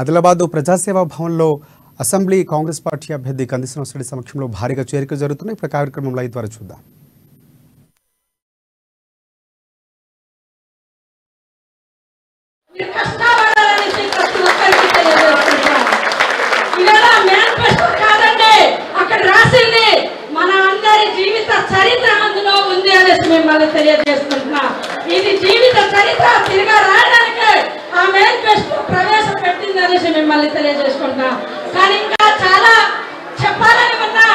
ఆదిలాబాద్ ప్రజాసేవా భవన్లో assembly Congress party అభ్యర్థి కంది శ్రీనివాసరెడ్డి సమక్షంలో భారీగా చేరికలు జరుగుతున్నాయి. ఇప్పుడు కార్యక్రమంలో లైవ్ ద్వారా చూద్దాం. ఇది జీవిత చరిత్ర తిరిగా రాయడానికి ఆ మేనిఫెస్టో ప్రవేశపెట్టింది అనేసి మిమ్మల్ని తెలియజేసుకుంటున్నా. కానీ ఇంకా చాలా చెప్పాలని ఉన్నా.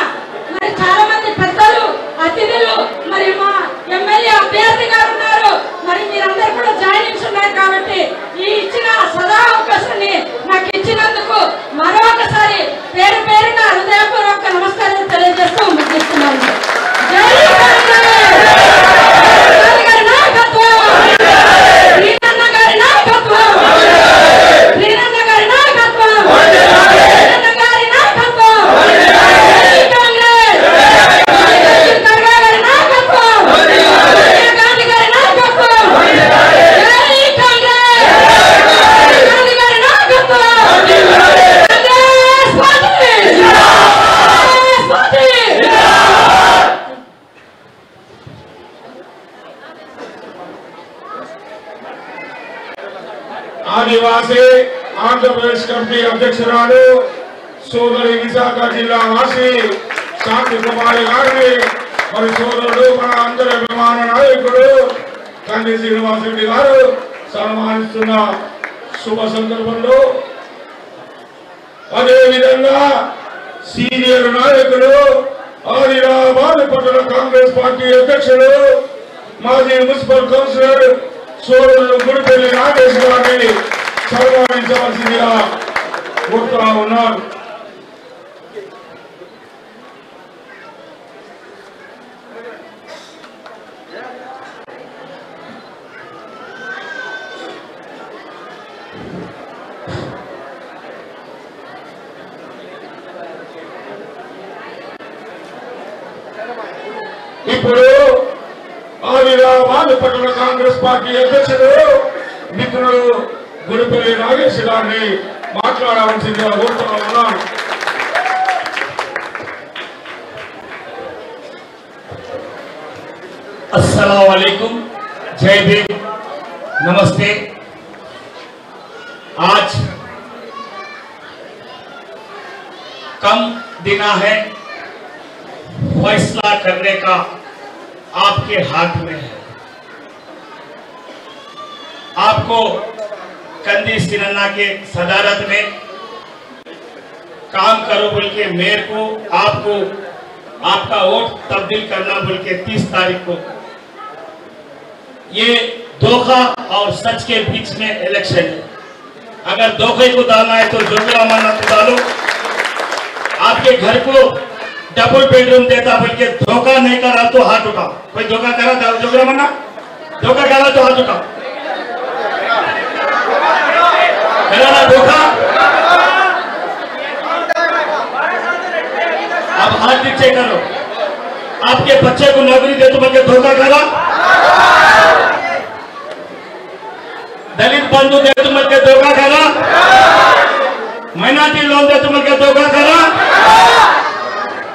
మరి చాలా మంది పెద్దలు అతిథులు మరి మా ఎమ్మెల్యే అభ్యర్థి గారు ఉన్నారు. మరి మీరందరూ కూడా జాయినింగ్స్ ఉన్నారు కాబట్టి ఈ ఇచ్చిన సదా అవకాశాన్ని నాకు ఇచ్చినందుకు మరొకసారి పేరు పేరుగా హృదయపూర్వక నమస్కారం తెలియజేస్తూ ముగిస్తున్నాను. జై आदिवासी आंध्र प्रदेश कमिटी अध्यक्षुरालु सोदरी विशाख जिला वासी शांति कुमारी गारिनी మరి సోదరుడు మన అందరి అభిమాన నాయకుడు కంది శ్రీనివాసరెడ్డి గారు సన్మానిస్తున్న శుభ సందర్భంలో అదే విధంగా సీనియర్ నాయకులు ఆదిలాబాద్ పట్టణ కాంగ్రెస్ పార్టీ అధ్యక్షులు మాజీ మున్సిపల్ కౌన్సిలర్ సోదరులు గుడిపల్లి నాగేశ్వర గారిని సన్మానించవలసిందిగా కోరుతా ఉన్నారు. ఇప్పుడు ఆదిలాబాద్ పట్టణ కాంగ్రెస్ పార్టీ అధ్యక్షుడు మిత్రుడు గుడిపల్లి నాగేశ్వర గారిని మాట్లాడవలసిందిగా కోరుతా ఉన్నాను. अस्सलाम वालेकुम, जय भीम, नमस्ते। आज कम दिन है, फैसला करने का आपके हाथ में है। आपको कंदी सिन्हा के सदारत में काम करो बोल के मेयर को आपको आपका वोट तब्दील करना बोल के 30 तारीख को ये धोखा और सच के बीच में इलेक्शन है। अगर धोखे को डालना है तो जोगिया अमरनाथ को डालो। आपके घर को डबल बेडरूम देता बोल के धोखा नहीं करा तो हाथ उठाओ। कोई धोखा करा था जोगिया अमरनाथ? धोखा करा तो हाथ उठाओ। करा धोखा? अब हाथ नीचे करो। आपके बच्चे को नौकरी दे तो बोल के धोखा करा? दलित बंधु दे तो बोल के धोखा करा? माइनॉरिटी लोन दे तो बोल के धोखा करा?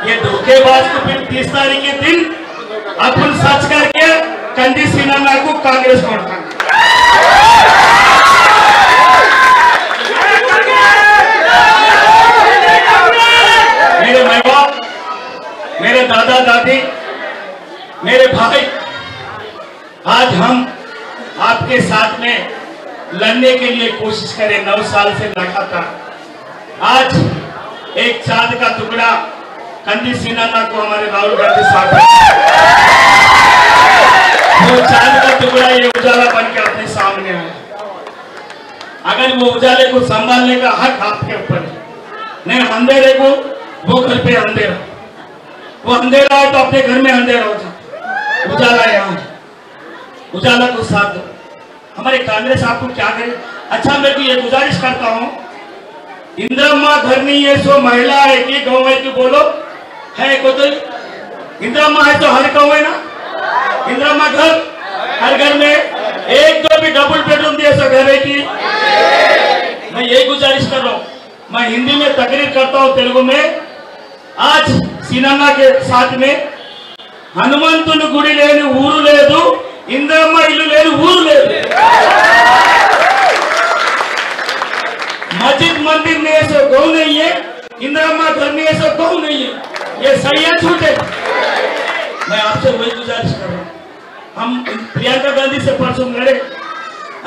ये धोखेबाज को फिर 30 तारीख के दिन अपन सच करके कंदी सिन्हा को कांग्रेस को उठाना। मेरे माँ बाप, मेरे दादा दादी, मेरे भाई, आज हम आपके साथ में लड़ने के लिए कोशिश करें। 9 साल से लगातार आज एक चांद का टुकड़ा कंदी सिन्हा को हमारे राहुल गांधी साहब, वो चांद का टुकड़ा ये उजाला बन के अपने सामने है। अगर वो उजाले को संभालने का हक आपके ऊपर है। नहीं अंधेरे को वो घर पे अंधेरा, वो अंधेरा है तो अपने घर में अंधेरा हो जाए। उजाला यहाँ है, उजाला को साथ दो। हमारे कांग्रेस आपको क्या करे? अच्छा मैं भी ये गुजारिश करता हूँ, इंदिरा घर नहीं है सो महिला है कि गाँव है कि बोलो है को तो इंदिरा है तो हर गाँव है ना। इंदिरा घर हर घर में एक दो भी डबल बेडरूम दिए सो घर है कि मैं यही गुजारिश कर रहा हूँ, मैं हिंदी में तकरीर करता हूँ तेलुगु में। आज सीनन्ना के साथ में हनुमंतुनि गुడి లేని ఊరు లేదు, ఇంద్రమ్మ ఇల్లు లేని ఊరు లేదు। मस्जिद मंदिर में ऐसा गौ नहीं है, इंदिरा घर में ऐसा गौ नहीं है, ये सही है झूठे? मैं आपसे वही गुजारिश कर रहा हूँ। हम प्रियंका गांधी से परसों लड़े,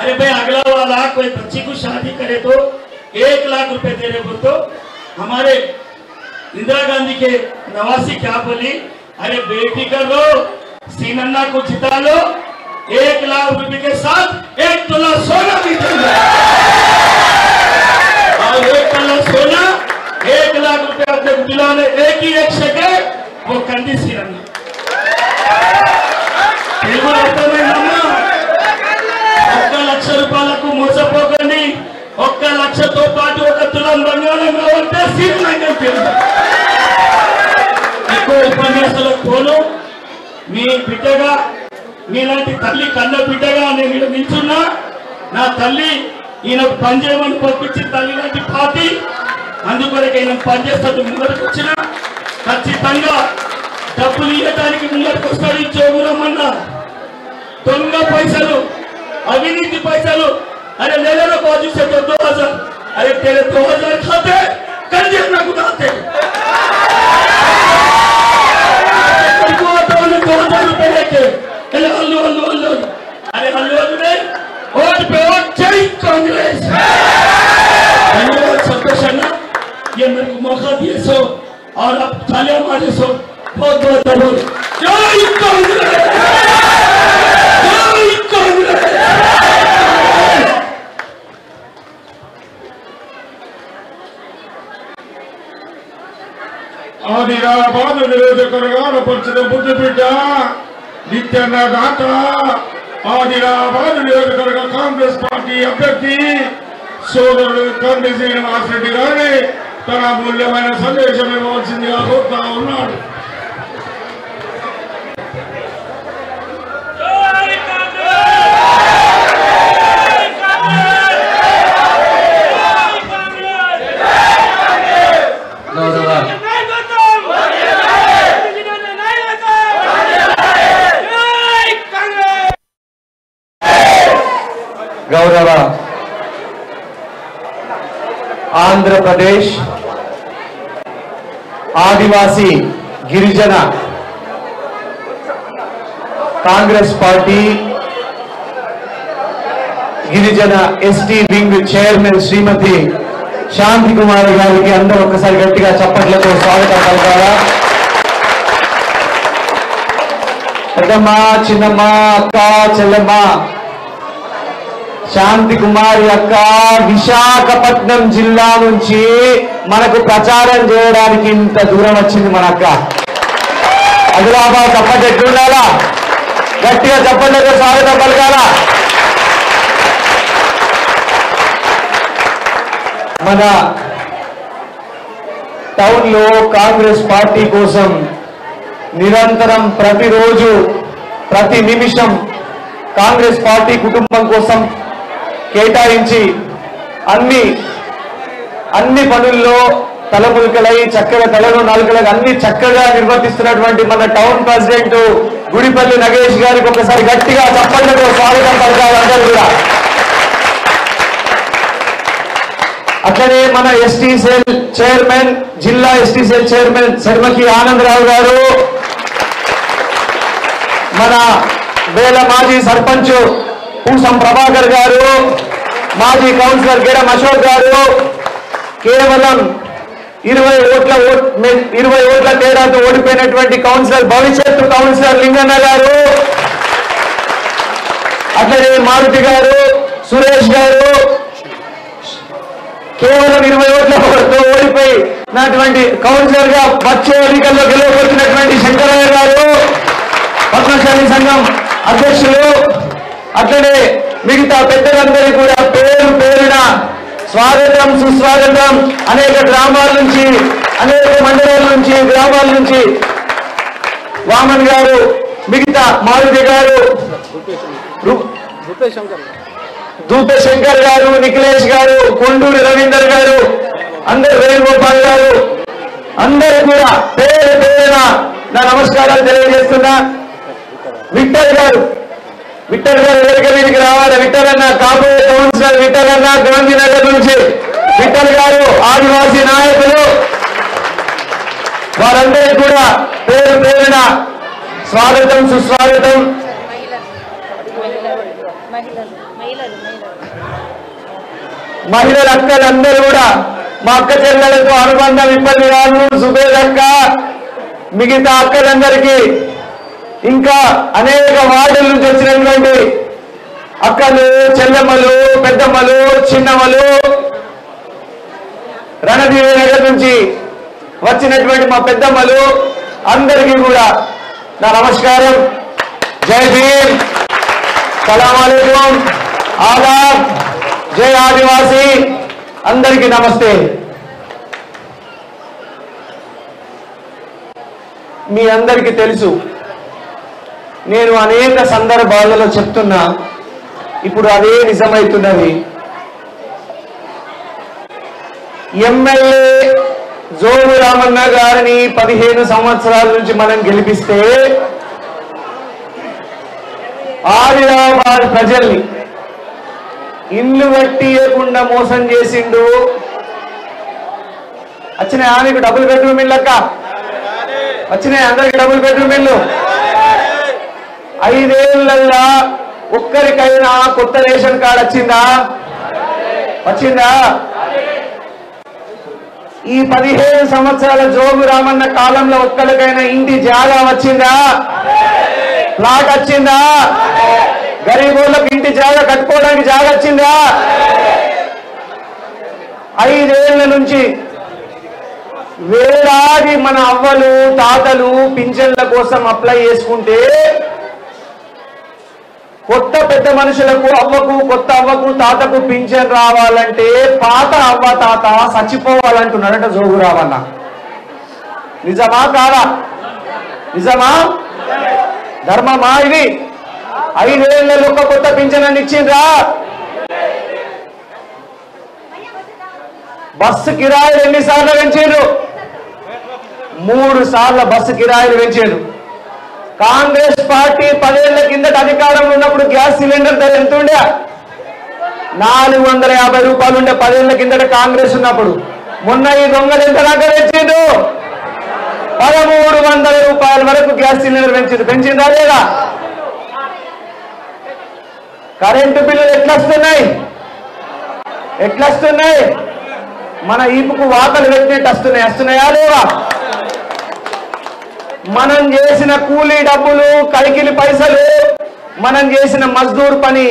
अरे भाई अगला वाला कोई बच्ची को शादी करे तो 1 लाख रुपए दे रहे, तो हमारे इंदिरा गांधी के नवासी क्या बोली, अरे बेटी कर लो, सीनन्ना को जिता लो, 1 लाख रुपए के साथ 1 तोला सोना भी दूंगा। और 1 तोला सोना 1 लाख रुपए अपने दिलाने, एक ही एक सेकंड वो कंदी सीनन्ना। తెలుగు అర్థమైందమ్మా? 1 లక్ష రూపాయలకు మోసపోకండి, 1 లక్షతో పాటు 1 తులం బంగారం కావాలంటే సీనన్నం తెలుసు। ఎక్కువ ఉపన్యాసాలకు పోను, మీ బిడ్డగా మీలాంటి తల్లి కన్న బిడ్డగా నేను ఇక్కడ నిల్చున్నా। నా తల్లి ఈయనకు పనిచేయమని పంపించి తల్లి లాంటి పార్టీ, అందుకొరకు ఈయన పనిచేస్తాడు ముందరకు వచ్చిన ఖచ్చితంగా డబ్బులు ఇవ్వడానికి ముందరకు వస్తాడు। చోగురమ్మన్నా దొంగ పైసలు, अविनीति पैसा, अरे ले लो बाजू से तो 2000, अरे तेरे 2000 खाते कर्जे में गुदाते, 2000 रुपए लेके हल्लू हल्लू हल्लू, अरे हल्लू हल्लू ने वोट पे वोट, जय कांग्रेस। धन्यवाद संतोष अन्ना, ये मेरे को मौका दिए सो और अब तालियां मारे सो, बहुत बहुत धन्यवाद। जय कांग्रेस, जय कांग्रेस। ఆదిలాబాద్ నియోజకవర్గాల పరిచిన బుద్ధి బిడ్డ నిత్యన్న దాత, ఆదిలాబాద్ నియోజకవర్గ కాంగ్రెస్ పార్టీ అభ్యర్థి సోదరుడు కంది శ్రీనివాస్ రెడ్డి గారిని తన మూల్యమైన సందేశం ఇవ్వవలసిందిగా కోరుతా ఉన్నాడు। గౌరవ ఆంధ్రప్రదేశ్ ఆదివాసీ గిరిజన కాంగ్రెస్ పార్టీ గిరిజన ఎస్టీ వింగ్ చైర్మన్ శ్రీమతి శాంతి కుమారి గారికి అందరూ ఒకసారి గట్టిగా చప్పట్లతో స్వాగతం పలకాలా। పెద్దమ్మ, చిన్నమ్మ, అక్క, చెల్లెమ్మ, శాంతి కుమారి అక్క విశాఖపట్నం జిల్లా నుంచి మనకు ప్రచారం చేయడానికి ఇంత దూరం వచ్చింది మన అక్క। ఆదిలాబాద్ చప్పట్లు ఎట్లుండాలా? గట్టిగా చప్పట్లతో స్వాగతం పలకాలా। మన టౌన్ లో కాంగ్రెస్ పార్టీ కోసం నిరంతరం ప్రతిరోజు ప్రతి నిమిషం కాంగ్రెస్ పార్టీ కుటుంబం కోసం కేటాయించి అన్ని పనుల్లో తలములకలై చక్కగా తలలో నాలుకలకు అన్ని చక్కగా నిర్వర్తిస్తున్నటువంటి మన టౌన్ ప్రెసిడెంట్ గుడిపల్లి నగేష్ గారికి ఒకసారి గట్టిగా చప్పట్లతో స్వాగతం పలకాలి అందరూ కూడా। అట్లనే మన ఎస్టీ సెల్ చైర్మన్, జిల్లా ఎస్టీ సెల్ చైర్మన్ శర్మకి ఆనందరావు గారు, మన వేల మాజీ సర్పంచ్ పూసం ప్రభాకర్ గారు, మాజీ కౌన్సిలర్ గెడం అశోక్ గారు, కేవలం 20 ఓట్ల తేడాతో ఓడిపోయినటువంటి కౌన్సిలర్ భవిష్యత్తు కౌన్సిలర్ లింగన్న గారు, అట్లనే మారుతి గారు, సురేష్ గారు, కేవలం 20 ఓట్లతో ఓడిపోయినటువంటి కౌన్సిలర్ గా వచ్చే ఎన్నికల్లో గెలవబోతున్నటువంటి శంకరయ్య గారు, పద్మశాలి సంఘం అధ్యక్షులు, అట్లనే మిగతా పెద్దలందరికీ కూడా పేరు పేరున స్వాగతం సుస్వాగతం। అనేక గ్రామాల నుంచి, అనేక మండలాల నుంచి, గ్రామాల నుంచి వామన్ గారు, మిగతా మారుతి గారు, దూపే శంకర్ గారు, నిఖిలేష్ గారు, కొండూరి రవీందర్ గారు, అందరు వేణుగోపాల్ గారు, అందరూ కూడా పేరు పేరున నా నమస్కారాలు తెలియజేస్తున్నా. విఠల్ గారు వేదిక మీదకి రావాలి. విఠల్ అన్న కాబోయే కౌన్సిలర్, విఠల్ అన్న గాంధీనగర్ నుంచి, విఠల్ గారు ఆదివాసీ నాయకులు, వారందరికీ కూడా పేరు పేరున స్వాగతం సుస్వాగతం. మహిళల అక్కలందరూ కూడా మా అక్క చెల్లెలతో అనుబంధం ఇబ్బంది కాదు. సుబేద్ అక్క, మిగతా అక్కలందరికీ, ఇంకా అనేక వార్డుల నుంచి వచ్చినటువంటి అక్కలు, చెల్లెమ్మలు, పెద్దమ్మలు, చిన్నమ్మలు, రణదేవి నగర్ నుంచి వచ్చినటువంటి మా పెద్దమ్మలు అందరికీ కూడా నా నమస్కారం. జై భీమ్, సలాం అలైకుం, ఆదాబ్, జై ఆదివాసీ, అందరికీ నమస్తే. మీ అందరికీ తెలుసు, నేను అనేక సందర్భాలలో చెప్తున్నా, ఇప్పుడు అదే నిజమైతున్నది. ఎమ్మెల్యే జోగు రామన్న గారిని 15 సంవత్సరాల నుంచి మనం గెలిపిస్తే ఆదిలాబాద్ ప్రజల్ని ఇల్లు కట్టియకుండా మోసం చేసిండు. వచ్చినాయి ఆమెకు డబుల్ బెడ్రూమ్ ఇల్లు అక్క, వచ్చినాయి అందరికి డబుల్ బెడ్రూమ్ ఇల్లు. 5 ఏళ్లల్లా ఒక్కరికైనా కొత్త రేషన్ కార్డు వచ్చిందా? ఈ 15 సంవత్సరాల జోగు రామన్న కాలంలో ఒక్కరికైనా ఇంటి జాగా వచ్చిందా? ప్లాట్ వచ్చిందా? గరీబులకు ఇంటి జాగా కట్టుకోవడానికి జాగా వచ్చిందా? 5 ఏళ్ల నుంచి వేలాది మన అవ్వలు తాతలు పింఛన్ల కోసం అప్లై చేసుకుంటే, కొత్త పెద్ద మనుషులకు, అవ్వకు, కొత్త అవ్వకు తాతకు పింఛన్ రావాలంటే పాత అవ్వ తాత చచ్చిపోవాలంటున్నాడట జోగు రామన్న. నిజమా కాదా? నిజమా ధర్మమా ఇది? 5 ఏళ్లలో ఒక్క కొత్త పింఛన్ అని ఇచ్చిండ్రా? బస్సు కిరాయిలు ఎన్నిసార్లు పెంచారు? 3 సార్లు బస్సు కిరాయిలు పెంచారు. కాంగ్రెస్ పార్టీ 10 ఏళ్ల కిందట అధికారంలో ఉన్నప్పుడు గ్యాస్ సిలిండర్ ధర ఎంత ఉండే? 450 రూపాయలు ఉండే 10 ఏళ్ల కిందట కాంగ్రెస్ ఉన్నప్పుడు. మొన్న ఈ దొంగలు ఎంత దాకా పెంచిండు? 1300 రూపాయల వరకు గ్యాస్ సిలిండర్ పెంచిందా లేదా? కరెంటు బిల్లులు ఎట్లొస్తున్నాయి? మన ఈపుకు వాతలు పెట్టినట్టు వస్తున్నాయా లేవా? మనం చేసిన కూలీ డబ్బులు, కైకిలి పైసలు, మనం చేసిన మజ్దూర్ పని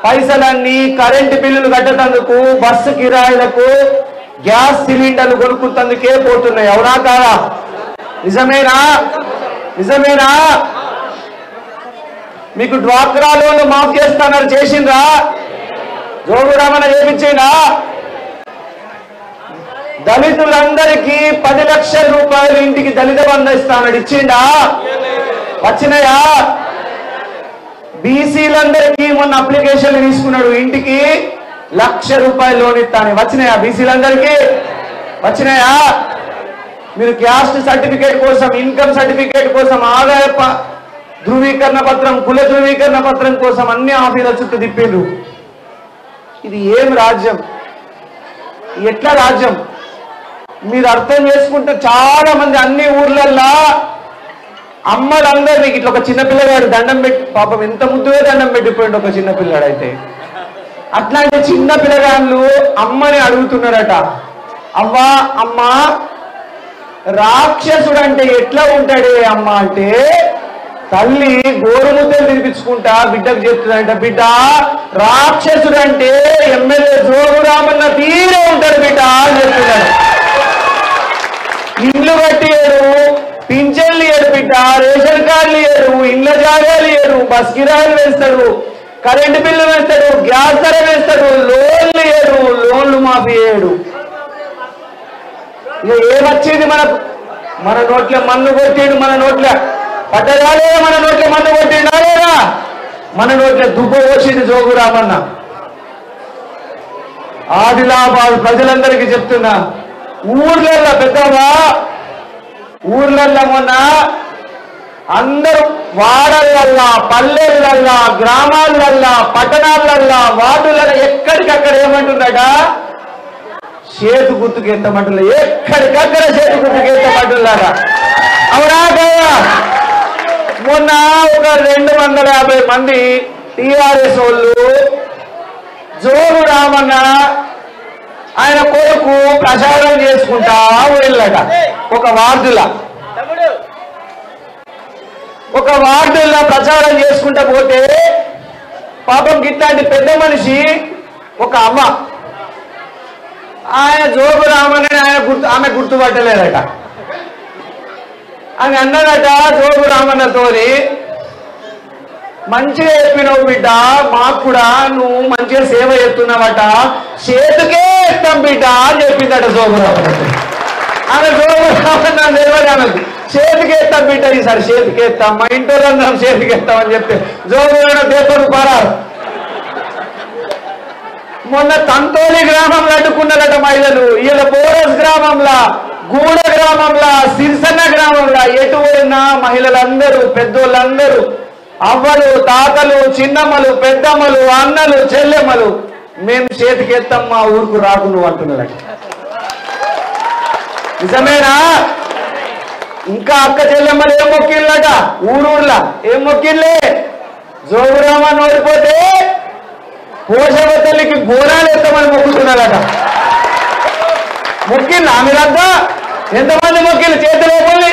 పైసలన్నీ కరెంటు బిల్లులు కట్టేందుకు, బస్సు కిరాయిలకు, గ్యాస్ సిలిండర్లు కొనుక్కుంటందుకే పోతున్నాయి. అవునా కాదా? నిజమేనా? మీకు డ్వాక్రా లోన్లు మాఫ్ చేస్తానని చేసిండ్రా? జోగు రామన్న చేపించిందా? దళితులందరికీ 10 లక్షల రూపాయలు ఇంటికి దళిత బంధు ఇస్తానని ఇచ్చిండా? వచ్చినాయా? బీసీలందరికీ మొన్న అప్లికేషన్లు తీసుకున్నాడు, ఇంటికి 1,00,000 రూపాయలు లోన్ ఇస్తాను. వచ్చినాయా? బీసీలందరికీ వచ్చినాయా? మీరు క్యాస్ట్ సర్టిఫికేట్ కోసం, ఇన్కమ్ సర్టిఫికేట్ కోసం, ఆదాయ ధృవీకరణ పత్రం, కుల ధృవీకరణ పత్రం కోసం అన్ని ఆఫీసుల చుట్టూ తిప్పిండ్రు. ఇది ఏం రాజ్యం? ఎట్లా రాజ్యం? మీరు అర్థం చేసుకుంటే చాలా మంది అన్ని ఊర్లల్లో అమ్మలందరినీ ఇట్లా ఒక చిన్నపిల్లగాడు దండం పెట్టి, పాపం ఎంత ముద్దుగా దండం పెట్టిపోయింది ఒక చిన్నపిల్లాడు. అయితే అట్లాంటి చిన్న పిల్లగాళ్ళు అమ్మని అడుగుతున్నారట, అవ్వా అమ్మ రాక్షసుడు అంటే ఎట్లా ఉంటాడే అమ్మ అంటే, తల్లి గోరుముద్దలు తినిపించుకుంటా బిడ్డకు చెప్తుందంట, బిడ్డ రాక్షసుడు అంటే ఎమ్మెల్యే జోగు రామన్న తీరే ఉంటాడు బిడ్డ అని చెప్తున్నాడు. ఇల్లు కట్టియడు, పింఛన్లు ఇయ్యడు బిడ్డ, రేషన్ కార్డులు ఇయ్యడు, ఇళ్ళ జాగాలు ఇయ్యడు, బస్ కిరాయిలు వేస్తాడు, కరెంటు బిల్లు వేస్తాడు, గ్యాస్ ధర వేస్తాడు, లోన్లు ఇయ్యడు, లోన్లు మాఫీ చేయడు. ఇక ఏమొచ్చింది మనకు? మన నోట్ల మన్ను కొట్టిండు, మన నోట్ల పడ్డరాలే, మన నోట్ల మన్ను కొట్టిండా లేదా? మన నోట్ల దుబ్బ పోసింది జోగు రామన్న. ఆదిలాబాద్ ప్రజలందరికీ చెప్తున్నా, ఊర్లల్లో పెద్దవా, ఊర్లల్లో మొన్న అందరూ వాడలల్లా, పల్లెలల్లా, గ్రామాలల్లా, పట్టణాలల్లా, వార్డులలో ఎక్కడికక్కడ ఏమంటున్నాడ, చేతు గుర్తుకెత్తమంటున్నా, ఎక్కడికక్కడ చేతు గుర్తుకెత్తమంటున్నారా? అవునా కదా? మొన్న ఒక 250 మంది టీఆర్ఎస్ వాళ్ళు జోగు రామన్న ఆయన కొడుకు ప్రచారం చేసుకుంటా వెళ్ళట ఒక వార్డుల్లో ప్రచారం చేసుకుంటా పోతే పాపం గిట్లాంటి పెద్ద మనిషి ఒక అమ్మ ఆయన జోగు రామన్న ఆమె గుర్తుపట్టలేదట. అని అన్నదట జోగు రామన్నతోని, మంచిగా చెప్పినావు బిడ్డ, మాకు కూడా నువ్వు మంచిగా సేవ చేస్తున్నావట, చేతికే ఎత్తాం బిడ్డ అని చెప్పిందట జోగు రామన్నతో. ఆమె జోగు రామన్న తెలియదు ఆమెకు, చేతికి ఎత్తాం బిడ్డ, ఈసారి చేతికి ఎత్తాం, మా ఇంట్లో అందరం చేతికి ఎత్తామని చెప్తే జోగు రామన్న దేపడు పారారు. మొన్న తంతోలి గ్రామంలో అడ్డుకున్నారట మహిళలు, ఇలా బోరస్ గ్రామంలో, గూడ గ్రామంలో, సిరిసన్న గ్రామంలో ఎటు పోయినా మహిళలందరూ, పెద్దోళ్ళందరూ, అవ్వలు, తాతలు, చిన్నమ్మలు, పెద్దమ్మలు, అన్నలు, చెల్లెమ్మలు, మేము చేతికెత్తాం, మా ఊరుకు రాకు నువ్వు అంటున్నారట. నిజమేనా? ఇంకా అక్క చెల్లెమ్మలు ఏం మొక్కిళ్ళట, ఊరూర్లా ఏం మొక్కిళ్ళే, జోగురామన్ ఓడిపోతే పోషవ తల్లికి బోనాలు ఎత్తమని మొక్కుతున్నారట. మొక్కిళ్ళా మీరంతా? ఎంతమంది మొక్కిళ్ళు చేతులు పోయి?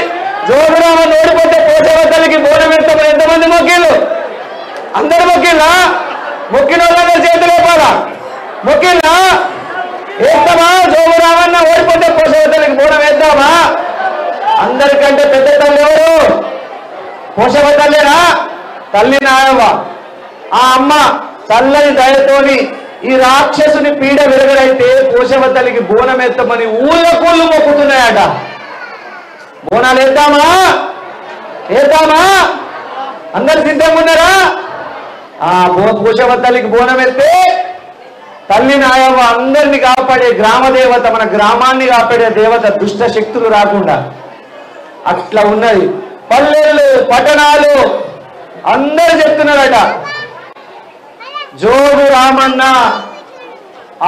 జోగురామన్ ఓడిపోతే పోషవ తల్లికి బోనం ఎత్తమని ఎంతమంది మొక్కిళ్ళు? అందరు మొక్కిళ్ళా? మొక్కిన వాళ్ళందరూ చేతులు వేపాలా? మొక్కిళ్ళా? వేస్తామా? జోగురామన్న ఓడిపోతే పోషవ తల్లికి బోనం వేద్దామా? అందరికంటే పెద్ద తల్లి ఎవరు? పోషవ తల్లినా? తల్లి నాయవ్వ. ఆ అమ్మ చల్లని దయతోని ఈ రాక్షసుని పీడ విరగడైతే పోషవ తల్లికి బోనం ఎత్తమని ఊళ్ళకూళ్ళు మొక్కుతున్నాయట. బోనాలు వేద్దామా? అందరు సిద్ధంగా ఉన్నారా? ఆ పోషవ తల్లికి బోనం ఎత్తే తల్లి నాయవ్వ అందరిని కాపాడే గ్రామ దేవత, మన గ్రామాన్ని కాపాడే దేవత, దుష్ట శక్తులు రాకుండా అట్లా ఉన్నది. పల్లెలు, పట్టణాలు అందరు చెప్తున్నారట, జోగు రామన్న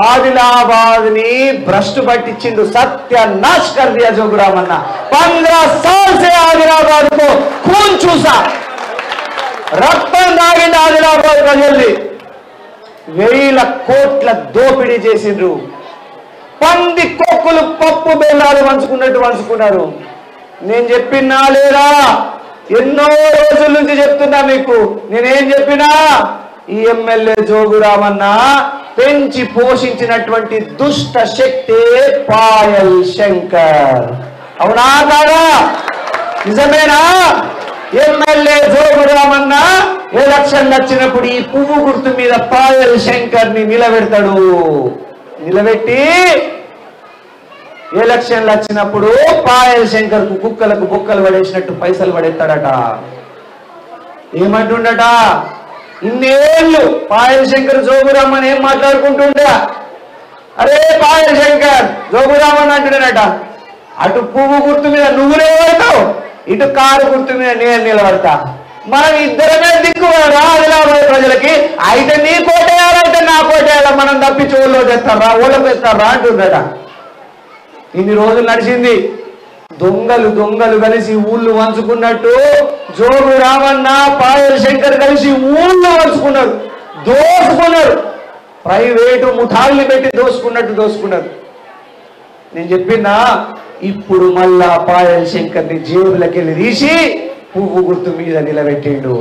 आदिलाबाद नी भ्रष्ट पट्टिंचिंडु सत्यानाश कर दिया जोगु रामन्ना 15 साल से आदिलाबाद को खून चूसा रक्तम दागिंड आदिलाबाद प्रजल्ली वेल कोट्ल दोपिडी చేసిండ్రు పంది కొక్కులు పప్పు బెల్లాలు వంచుకున్నారు నేను చెప్పినా లేరా ఎన్నో రోజుల నుంచి చెప్తున్నా మీకు నేనేం చెప్పినా ఈ ఎమ్మెల్యే జోగు రామన్న పెంచి పోషించినటువంటి దుష్ట శక్తి పాయల్ శంకర్ అవునా కాదా నిజమేనా ఎమ్మెల్యే జోగు రామన్న ఎలక్షన్ వచ్చినప్పుడు ఈ పువ్వు గుర్తు మీద పాయల్ శంకర్ ని నిలబెడతాడు నిలబెట్టి ఎలక్షన్ వచ్చినప్పుడు పాయల్ శంకర్ కు కుక్కలకు బుక్కలు పడేసినట్టు పైసలు పడేస్తాడట ఏమంటుండట ఇన్నేళ్ళు పాయల్ శంకర్ జోగురామన్ ఏం మాట్లాడుకుంటుండే అరే పాయల్ శంకర్ జోగురామన్ అంటున్నాడట అటు పువ్వు గుర్తు మీద నువ్వు నిలబడతావు ఇటు కారు గుర్తు మీద నేను నిలబడతా మనం ఇద్దరమే దిక్కు ఆదిలాబాద్ ప్రజలకి అయితే నీ కోటేయాలంటే నా కోటేయాల మనం తప్పించి ఊళ్ళో తెస్తారా ఊళ్ళకి తెస్తారా అంటున్నాడ ఇన్ని రోజులు నడిచింది దొంగలు దొంగలు కలిసి ఊళ్ళు వంచుకున్నట్టు జోగు రామన్న పాయల్ శంకర్ కలిసి ఊళ్ళు వంచుకున్నారు దోసుకున్నారు ప్రైవేటు ముఠాల్ని పెట్టి దోసుకున్నారు నేను చెప్పినా ఇప్పుడు మళ్ళా పాయల్ శంకర్ ని జేబులకి వెళ్ళి తీసి పువ్వు గుర్తు మీద నిలబెట్టిండు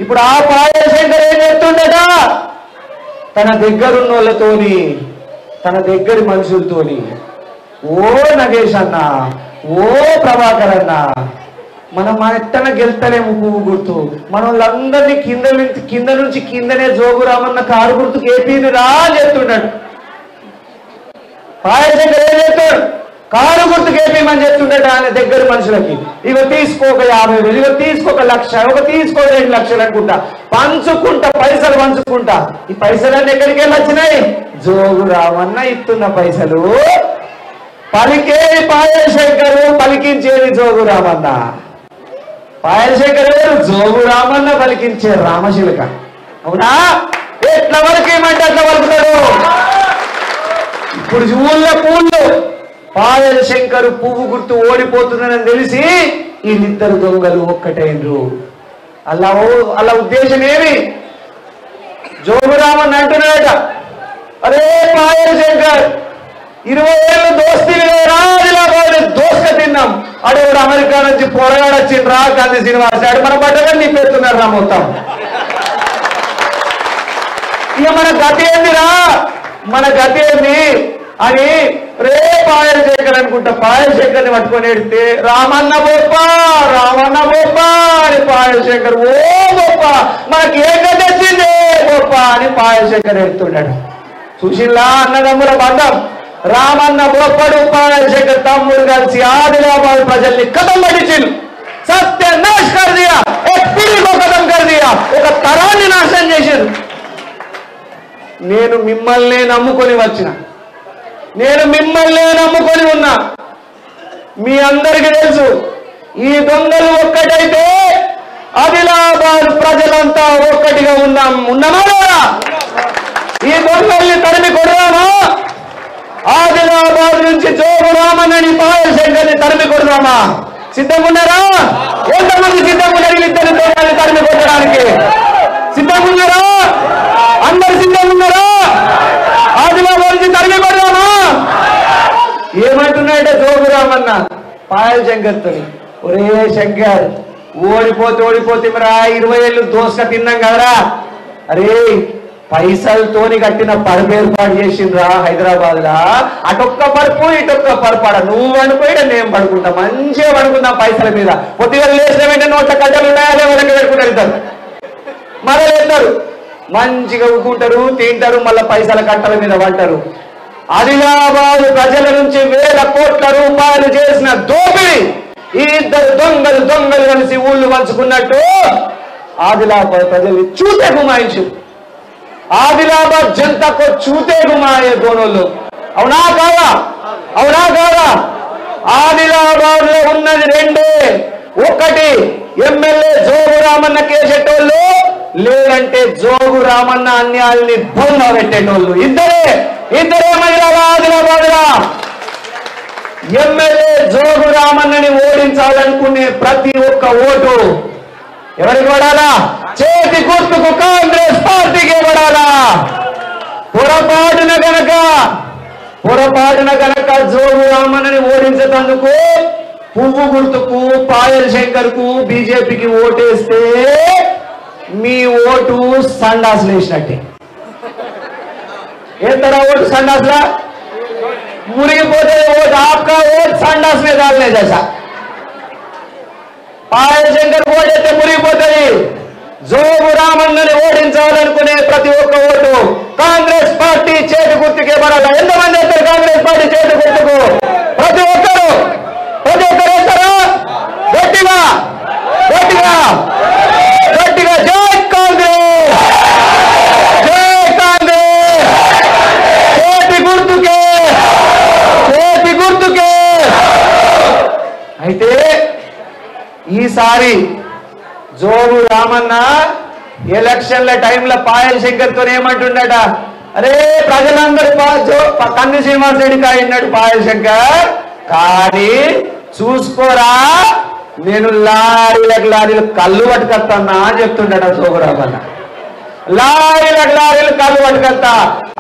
ఇప్పుడు ఆ పాయల్ శంకర్ ఏం చెప్తుండట తన దగ్గరున్న వాళ్ళతోని తన దగ్గరి మనుషులతోని ఓ నగేష్ అన్న ఓ ప్రభాకర్ అన్న మనం ఎట్టన గెలుతలేము పువ్వు గుర్తు మన వాళ్ళందరినీ కింద నుంచి కిందనే జోగు రామన్న కారు గుర్తుకు ఏపీని రా అని చెప్తున్నాడు పాయల్ శంకర్ ఏం చెప్తాడు కారు గుర్తుకు వేపిమని చెప్తుండట ఆయన దగ్గర మనుషులకి. ఇక తీసుకో ఒక 50,000, ఇక తీసుకో 1,00,000, ఒక తీసుకో 2 లక్షలు అనుకుంటా పంచుకుంటా, పైసలు పంచుకుంటా. ఈ పైసలన్నీ ఎక్కడికి వెళ్ళి వచ్చినాయి? జోగు రామన్న ఇస్తున్న పైసలు. పలికేది పాయల్ శంకర్, పలికించేది జోగు రామన్న. పాయల్ శంకర్ గారు జోగు రామన్న పలికించే రామశిలక. అవునా? ఎట్లా వరకేమంటే అట్లా వలుకుతాడు. ఇప్పుడు ఊళ్ళో పూళ్ళు పాయల్ శంకర్ పువ్వు గుర్తు ఓడిపోతుందని తెలిసి వీళ్ళిద్దరు దొంగలు ఒక్కటైనరు. అలా ఉద్దేశం ఏమి? జోగురామన్ అంటున్నాడట, అరే పాయల్ శంకర్ 20 ఏళ్ళు దోస్తీ ఆదిలాబాద్ దోస్క తిన్నాం. అడవుడు అమెరికా నుంచి పొరగాడొచ్చిండ్రా గాంధీ శ్రీనివాస్ ఆడు మన బట్టగా నింపేస్తున్నారు రా మొత్తం. ఇక మన గతి ఏందిరా, మన గతి ఏంది అని రే పాయల్ శంకర్ అనుకుంటా పాయల్ శంకర్ని పట్టుకొని ఎడితే రామన్న బొప్ప రామన్న బొప్ప అని పాయల్ శంకర్ ఓ బొప్ప మనకి ఏం గతి వచ్చింది బొప్ప అని పాయల్ శంకర్ ఎడుతున్నాడు. సుశీలా అన్నదమ్ముల బంధం. రామన్న బొప్పడు పాయల్ శంకర్ తమ్ముడు కలిసి ఆదిలాబాద్ ప్రజల్ని కథం పట్టించిండు. సత్యనాశ్ కర్ దియా, ఒక పీడికో కథం కర్ దియా, ఒక తరాన్ని నాశనం చేశారు. నేను మిమ్మల్ని నమ్ముకొని వచ్చిన, నేను మిమ్మల్ని నమ్ముకొని ఉన్నా. మీ అందరికీ తెలుసు ఈ దొంగలు ఒక్కటైతే ఆదిలాబాద్ ప్రజలంతా ఒక్కటిగా ఉన్నామా లేదా? ఈ దొంగల్ని తరిమి కొడదామా? ఆదిలాబాద్ నుంచి జోగు రామన్నని పాయల్ శంకర్ని తరిమి కొడదామా? సిద్ధంగా ఉన్నారా? ఎంతమంది సిద్ధంగా ఉన్నారు వీళ్ళిద్దరు దొంగల్ని తరిమి కొట్టడానికి? సిద్ధంగా ఉన్నారా? అందరు సిద్ధంగా ఉన్నారా? ఆదిలాబాద్ నుంచి తరిమి కొడదామా? ఏమంటున్నాడే జోగు రామన్న పాయల్ శంకర్తో, ఒరే శంకర్ ఓడిపోతే మరా 20 ఏళ్ళు దోసక తిన్నాం కదరా, అరే పైసలతోని కట్టిన పరుపు ఏర్పాటు చేసిండ్రా హైదరాబాద్ లా, అటొక్క పరుపు ఇటొక్క పరుపాడ, నువ్వు పడుకోయినా నేను పడుకుంటా, మంచిగా పడుకుందాం పైసల మీద. పొద్దుగా లేచిన వెంటనే నోట్ల కట్టలు ఉన్నాయా వాళ్ళకి పెట్టుకుంటారు, ఇద్దరు మరలు వెళ్తారు, మంచిగా ఊకుంటారు, తింటారు, మళ్ళీ పైసల కట్టల మీద పడ్డారు. ఆదిలాబాద్ ప్రజల నుంచి 1000 కోట్ల రూపాయలు చేసిన దోపిడీ ఈ ఇద్దరు దొంగలు కలిసి ఊళ్ళు పంచుకున్నట్టు ఆదిలాబాద్ ప్రజల్ని చూతే గుమాయించు. ఆదిలాబాద్ జనతకు చూతే గుమాయే దోనోళ్ళు. అవునా కాదా? అవునా కాదా? ఆదిలాబాద్ లో ఉన్నది రెండే, ఒకటి ఎమ్మెల్యే జోగు రామన్న కేసేటోళ్ళు, లేదంటే జోగు రామన్న అన్యాయాల్ని బొంద పెట్టేటోళ్ళు. ఇద్దరే మహిళలు ఆదిలాబాద్ లా. ఎమ్మెల్యే జోగు రామన్నని ఓడించాలనుకునే ప్రతి ఒక్క ఓటు ఎవరికి పడాలా? చేతి గుర్తుకు కాంగ్రెస్ పార్టీకి పడాలా. పొరపాటున గనక జోగు రామన్నని ఓడించేందుకు పువ్వు గుర్తుకు పాయల్ శంకర్ కు బీజేపీకి ఓటేస్తే మీ ఓటు సండాసులు వేసినట్టే. ఏతరా ఓటు సండాసులా మురిగిపోతే ఓటు ఆప్కా ఓటు సండాస్ మీద डालने जैसा. పాయల్ శంకర్ ఓటైతే మురిగిపోతుంది. జోగు రామన్నని ఓడించాలనుకునే ప్రతి ఒక్క ఓటు కాంగ్రెస్ పార్టీ చేతి గుర్తుకే పడాలి. ఎంతమంది వేస్తారు కాంగ్రెస్ పార్టీ చేతి గుర్తుకు? ప్రతి ఒక్కరు వేస్తారా? గట్టిగా జై కాంగ్రెస్, జై కాంగ్రెస్, చేతి గుర్తుకే. అయితే ఈసారి జోగు రామన్న ఎలక్షన్ల టైంలో పాయల్ శంకర్ తో ఏమంటుండట, అరే ప్రజలందరూ కంది శ్రీనివాస్ రెడ్డికి అయినాడు పాయల్ శంకర్, కానీ చూసుకోరా నేను లారీలకు కళ్ళు పట్టుకొస్తానా అని చెప్తుండట జోగు రామన్న. లారీలకు కళ్ళు పట్టుకొస్తా.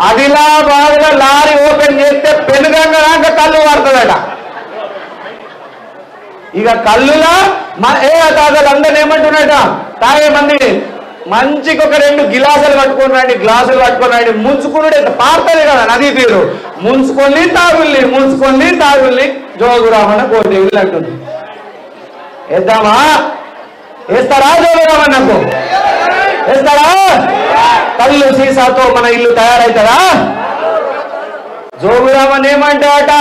ఆదిలాబాద్ లో లారీ ఓపెన్ చేస్తే పెనుగంగ కళ్ళు పడుతుందట. ఇక కళ్ళులా అందరు ఏమంటున్నాడ, తాగే మంది మంచికి ఒక 2 గ్లాసులు పట్టుకొని రండి, ముంచుకున్నాడు పారుతుంది కదా నదీ తీరు, ముంచుకొని తాగుల్ని జోగు రామన్న కోటేళ్ళు అంటుంది. వేద్దామా? వేస్తారా జోగు రామన్నకు? వేస్తారా? కళ్ళు సీసాతో మన ఇల్లు తయారవుతారా? జోగు రామన్ ఏమంటాడట,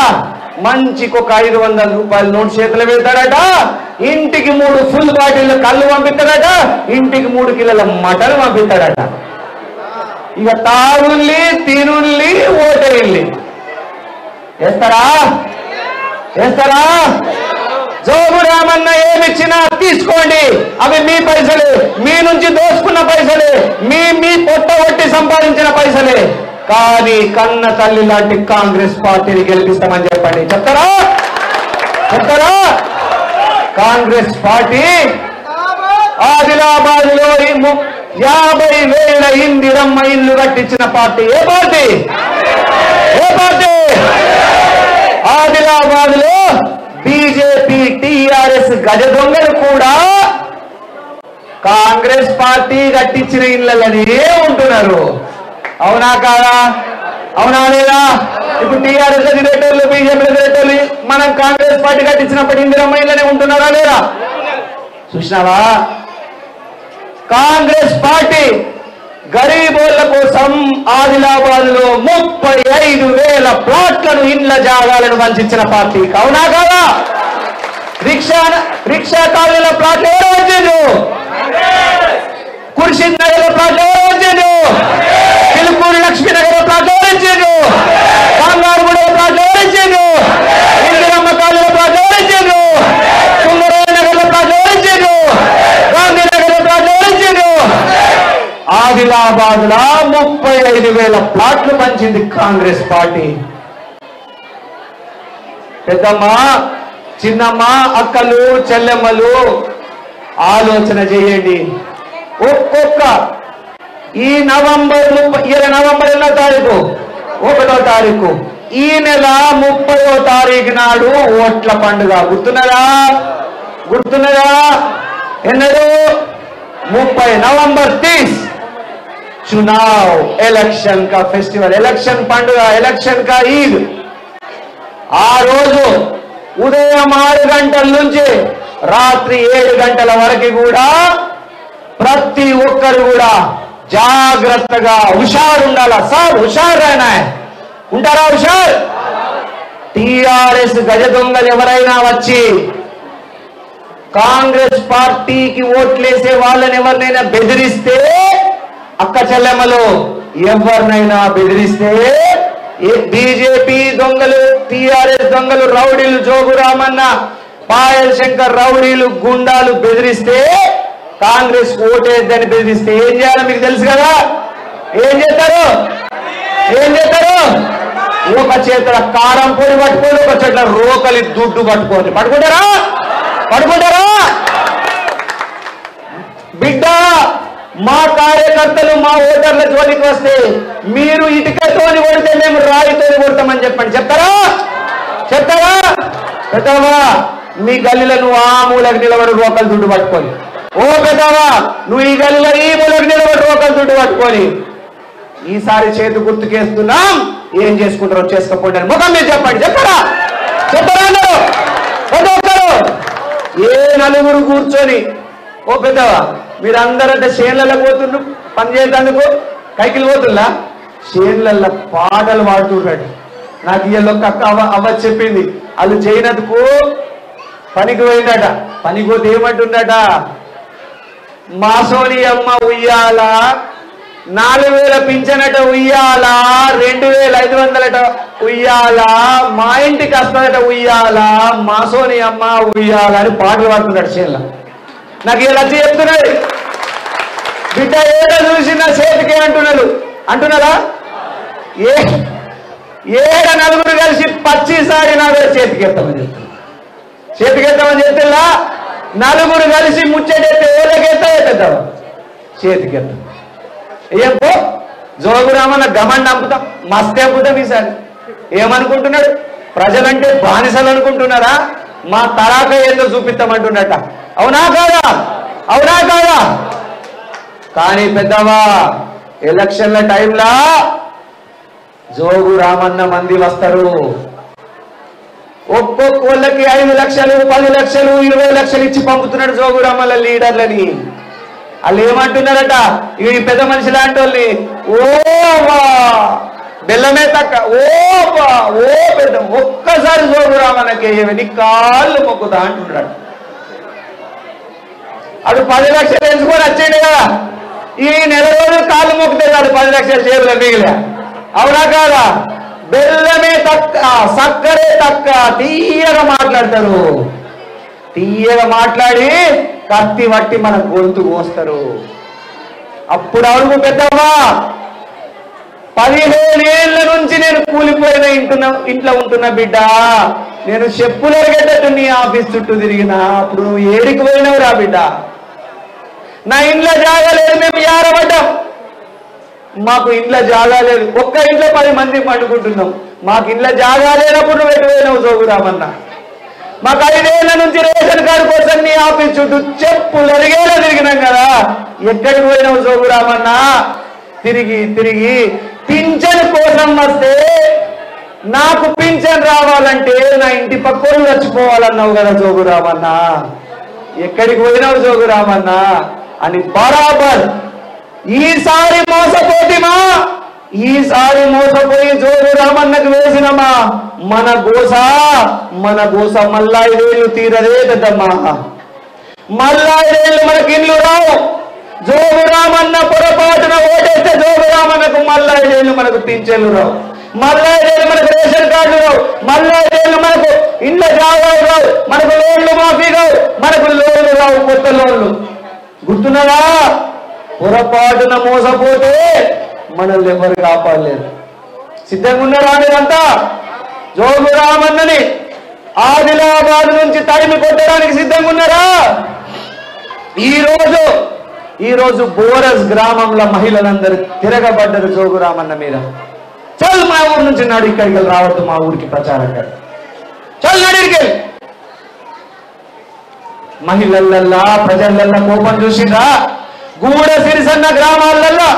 మంచికి ఒక 500 రూపాయల నోట్ చేతులు పెడతాడట, ఇంటికి 3 ఫుల్ బాటిల్ కళ్ళు పంపిస్తాడట, ఇంటికి 3 కిలోల మటన్ పంపిస్తాడట. ఇక తాగుల్లి తినుల్లి ఓటేళ్ళి వేస్తారా? వేస్తారా? జోగు రామన్న ఏమిచ్చినా తీసుకోండి, అవి మీ పైసలే, మీ నుంచి దోసుకున్న పైసలే, మీ పొట్ట కొట్టి సంపాదించిన పైసలే. కానీ కన్న తల్లి లాంటి కాంగ్రెస్ పార్టీని గెలిపిస్తామని చెప్పండి. చెప్తారా? చెప్తారా? కాంగ్రెస్ పార్టీ ఆదిలాబాద్ లో 50,000 ఇందిరమ్మ ఇల్లు కట్టించిన పార్టీ ఏ పార్టీ? ఏ పార్టీ? ఆదిలాబాద్ లో బీజేపీ టీఆర్ఎస్ గజ దొంగలు కూడా కాంగ్రెస్ పార్టీ కట్టించిన ఇళ్లలోనే ఉంటున్నారు. అవునా కాదా? అవునా లేదా? ఇప్పుడు టీఆర్ఎస్ తిరిగేటోళ్ళు, బీజేపీ తిరిగేటోళ్ళు మనం కాంగ్రెస్ పార్టీ కట్టించినప్పుడు ఇందిరమ్మ ఇళ్లనే ఉంటున్నారా లేదా? చూసినావా? కాంగ్రెస్ పార్టీ గరీబోళ్ల కోసం ఆదిలాబాద్ లో 35,000 ప్లాట్లను ఇండ్ల జాగాలను వంచిన పార్టీ. అవునా కాదా? రిక్షా కాలనీల ప్లాట్లు ఎవరు వచ్చిండ్రు? ఖుర్షీద్ నగర్ ప్లాట్లు ఎవరు వచ్చిండ్రు? పిలుపూరి లక్ష్మీనగర్ ప్లాట్లు ఎవరు ఇచ్చిండ్రు? కాంగారుగూడ ప్లాట్లు ఎవరు ఇచ్చిండ్రు? ఇందిరమ్మ కాలనీల ప్లాట్లు ఎవరు ఇచ్చిండ్రు? కుంగరాయ నగర్ ప్లాట్లు ఎవరు ఇచ్చిండ్రు? గాంధీనగర్ ప్లాట్లు ఎవరు ఇచ్చిండ్రు? ఆదిలాబాద్ లా 35,000 ప్లాట్లు పంచింది కాంగ్రెస్ పార్టీ. పెద్దమ్మ, చిన్నమ్మ, అక్కలు, చెల్లెమ్మలు ఆలోచన చేయండి. ఒక్కొక్క ఈ నవంబర్ 1వ తారీఖు 1వ తారీఖు ఈ నెల 30వ తారీఖు నాడు ఓట్ల పండుగ. గుర్తున్నదా? గుర్తున్నదా? ఎన్నడు? 30 నవంబర్ 30 चुनाव इलेक्शन का फेस्टिवल, इलेक्शन पंడుగ, इलेक्शन का ईद. ఆ రోజు ఉదయం 6 గంటల నుంచి రాత్రి 7 గంటల వరకు కూడా ప్రతి ఒక్కరు కూడా జాగ్రత్తగా హుషారు ఉండాలా. సార్ హుషారు रहना है. ఉంటారా హుషారు? టీఆర్ఎస్ గజ దొంగలు ఎవరైనా వచ్చి కాంగ్రెస్ పార్టీకి ఓట్లేసే వాళ్ళని ఎవరినైనా బెదిరిస్తే, అక్క చెల్లెమ్మలు ఎవరినైనా బెదిరిస్తే, బీజేపీ దొంగలు, టీఆర్ఎస్ దొంగలు, రౌడీలు, జోగు రామన్న, పాయల్ శంకర్ రౌడీలు, గుండాలు బెదిరిస్తే, కాంగ్రెస్ ఓటేద్దని బెదిరిస్తే ఏం చేయాలో మీకు తెలుసు కదా? ఏం చేస్తారు? ఏం చేస్తారు? ఒక చేతుల కారం పొడి పట్టుకొని, ఒక చేతుల రోకలి దుడ్డు పట్టుకొని పట్టుకుంటారా? పట్టుకుంటారా? బిడ్డ, మా కార్యకర్తలు మా ఓటర్ల జోలికి వస్తే మీరు ఇటుకతోని కొడితే మేము రాయితోని కొడతామని చెప్పండి. చెప్తారా? చెప్తారా? పెద్దవా, మీ గల్లీలో నువ్వు ఆ మూలకు నిలబడి రోకలు దుడ్డు పట్టుకొని, ఓ పెద్దవా నువ్వు ఈ గల్లీలో ఈ మూలకు నిలబడి రోకలు దుడ్డు పట్టుకొని, ఈసారి చేతి గుర్తుకేస్తున్నాం, ఏం చేసుకుంటారో చేసుకోండి అని ముఖం మీద చెప్పండి. చెప్తారా? చెప్తారా? అందరూ ప్రతి ఒక్కరు ఏ నలుగురు కూర్చొని, ఓ పెద్దవా మీరందరంటే చేన్లలో పోతుండ్రు పని చేయడానికి, కైకిలు పోతుందా? చేన్లలో పాటలు పాడుతున్నాడు. నాకు ఇళ్ళొక్క అక్క అవ్వ చెప్పింది, వాళ్ళు చేయనందుకు పనికి పోయిందట. పనికి పోతే ఏమంటుందట, మాసోని అమ్మ ఉయ్యాల 4,000 పింఛనట ఉయ్యాల, 2,500 ఉయ్యాల, మా ఇంటికి వస్తుందట ఉయ్యాల, మాసోని అమ్మ ఉయ్యాల అని పాటలు పాడుతున్నాడు చేన్లో. నాకు ఇలా వచ్చి చెప్తున్నాడు, బిడ్డ ఏడ చూసి నా చేతికి అంటున్నారా? ఏడ నలుగురు కలిసి 25 నా చేతికెత్తామని చెప్తున్నా. చేతికెత్తామని చెప్తున్నా. నలుగురు కలిసి ముచ్చటెత్తే ఏళ్ళకెత్తా పెద్దావా చేతికెత్తాం. ఏం పో జోగురామన్న గమండి అంపుతాం, మస్తే అంపుతాం. ఈసారి ఏమనుకుంటున్నాడు? ప్రజలంటే బానిసలు అనుకుంటున్నారా? మా తడాక ఏందో చూపిస్తామంటున్నట. అవునా కాదా? అవునా కాదా? కానీ పెద్దవా ఎలక్షన్ల టైంలా జోగు రామన్న మంది వస్తారు. ఒక్కొక్కళ్ళకి 5 లక్షలు, 10 లక్షలు, 20 లక్షలు ఇచ్చి పంపుతున్నాడు జోగు రామన్న లీడర్లని. వాళ్ళు ఏమంటున్నారట, ఈ పెద్ద మనిషి లాంటి వాళ్ళని, ఓ బెల్లమే తక్క ఓ పెద్ద ఒక్కసారి జోగురామన్నకి నీ కాళ్ళు మొక్కుతా అంటున్నాడు. అటు 10 లక్షలు ఎంచుకొని వచ్చేయండి కదా, ఈ నెల రోజులు కాళ్ళు మొక్కితే కాదు 10 లక్షలు చేతులు మిగిలే. అవునా కాదా? బెల్లమే తక్క, సక్కరే తక్క, తీయగా మాట్లాడతారు. తీయగా మాట్లాడి కత్తి పట్టి మన గొంతు కోస్తారు. అప్పుడు అడుగు పెద్దమ్మా, 15 ఏళ్ల నుంచి నేను కూలిపోయిన ఇంట్లో ఉంటున్న బిడ్డ, నేను చెప్పులు ఎరగేటట్టు నీ ఆఫీస్ చుట్టూ తిరిగినా, అప్పుడు నువ్వు ఏడికి పోయినవురా బిడ్డ? నా ఇంట్లో జాగా లేదు, మేము యారబడ్డాం, మాకు ఇంట్లో జాగా లేదు, ఒక్క ఇంట్లో 10 మంది పండుకుంటున్నాం, మాకు ఇంట్లో జాగా లేనప్పుడు నువ్వు ఎటు పోయినావు జోగురామన్న? మాకు 5 ఏళ్ల నుంచి రేషన్ కార్డు కోసం నీ ఆఫీస్ చుట్టూ చెప్పులు ఎరిగేలా తిరిగినాం కదా, ఎక్కడికి పోయినావు జోగురామన్న? తిరిగి తిరిగి పింఛన్ కోసం వస్తే, నాకు పింఛన్ రావాలంటే నా ఇంటి పక్కన చచ్చిపోవాలన్నావు కదా జోగురామన్న, ఎక్కడికి పోయినావు జోగురామన్న అని బరాబర్ ఈసారి మోసపోతిమా, ఈసారి మోసపోయి జోగురామన్నకు వేసినమా మన గోస మళ్ళా 5 ఏళ్ళు తీరదే పెద్దమ్మా. మళ్ళా 5 ఏళ్ళు మనకి ఇల్లు రావు. జోగురామన్న పొరపాటున ఓటేస్తే జోగురామన్నకు మళ్ళా 5 ఏళ్ళు మనకు పింఛన్లు రావు, మళ్ళా 5 ఏళ్ళు మనకు రేషన్ కార్డులు రావు, మళ్ళా 5 ఏళ్ళు మనకు ఇండ్ల జాగాలు రావు, మనకు లోన్లు మాఫీ రావు, మనకు లోన్లు రావు, కొత్త లోన్లు. గుర్తున్నదా? పొరపాటున మోసపోతే మనల్ని ఎవరు కాపాడలేరు. సిద్ధంగా ఉన్నారా మీరంతా? జోగురామన్నని ఆదిలాబాద్ నుంచి తరిమి కొట్టడానికి సిద్ధంగా ఉన్నారా? ఈరోజు బోరస్ గ్రామంలో మహిళలందరూ తిరగబడ్డారు జోగురామన్న మీద. చల్ మా ఊరు నుంచి నాడు ఇక్కడికి రావద్దు, మా ఊరికి ప్రచారం కాదు, చల్ నడికి. మహిళలల్లా ప్రజలల్లా కోపం చూసిందా? గూడ సిరిసన్న గ్రామాలల్లా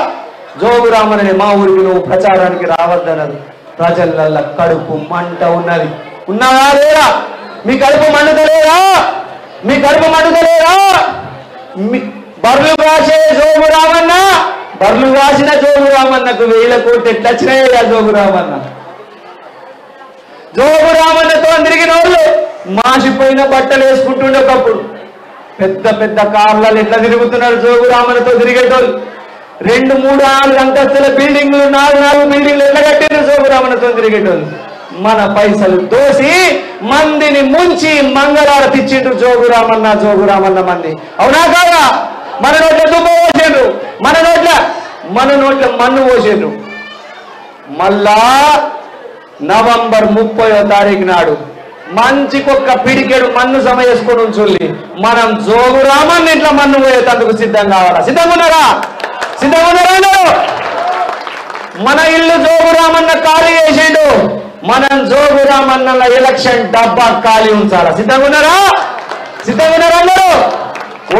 జోగురామన్నని మా ఊరికి నువ్వు ప్రచారానికి రావద్దన్నారు. ప్రజలల్లా కడుపు మంట ఉన్నది. ఉన్నారా లేరా? మీ కడుపు మండుతలేదా? మీ కడుపు మండుతలేదా? బర్లు కాసే జోగురామన్న, బర్లు కాసిన జోగురామన్నకు 1000 కోట్లు ఎట్లా వచ్చినాయా జోగురామన్న? జోగురామన్నతో తిరిగిన వాళ్ళు మాసిపోయిన బట్టలు వేసుకుంటుండే. ఒకప్పుడు పెద్ద పెద్ద కార్లలో ఎట్లా తిరుగుతున్నారు జోగురామన్నతో తిరిగేటోళ్ళు. 2, 3, 4 అంతస్తుల బిల్డింగ్లు, 4 బిల్డింగ్లు ఎట్లా కట్టినారు జోగురామన్నతో తిరిగేటోళ్ళు. మన పైసలు దోసి మందిని ముంచి మంగళారతి ఇచ్చిండ్రు జోగురామన్న మంది. అవునా కాదా? మన నోట్ల దుమ్ము పోసిండ్రు, మన నోట్ల మన్ను పోసిండ్రు. మళ్ళా నవంబర్ 30వ తారీఖు నాడు మంచికొక్క పిడికెడు మన్ను సమయేసుకొని ఉంచుల్లి, మనం జోగురామన్న ఇంట్లో మన్ను పోయేందుకు సిద్ధం కావాలా? సిద్ధంగా ఉన్నారా? మన ఇల్లు జోగురామన్న ఖాళీ చేసిండు, మనం జోగురామన్న ఎలక్షన్ డబ్బా ఖాళీ ఉంచాలా? సిద్ధంగా ఉన్నారా అందరూ?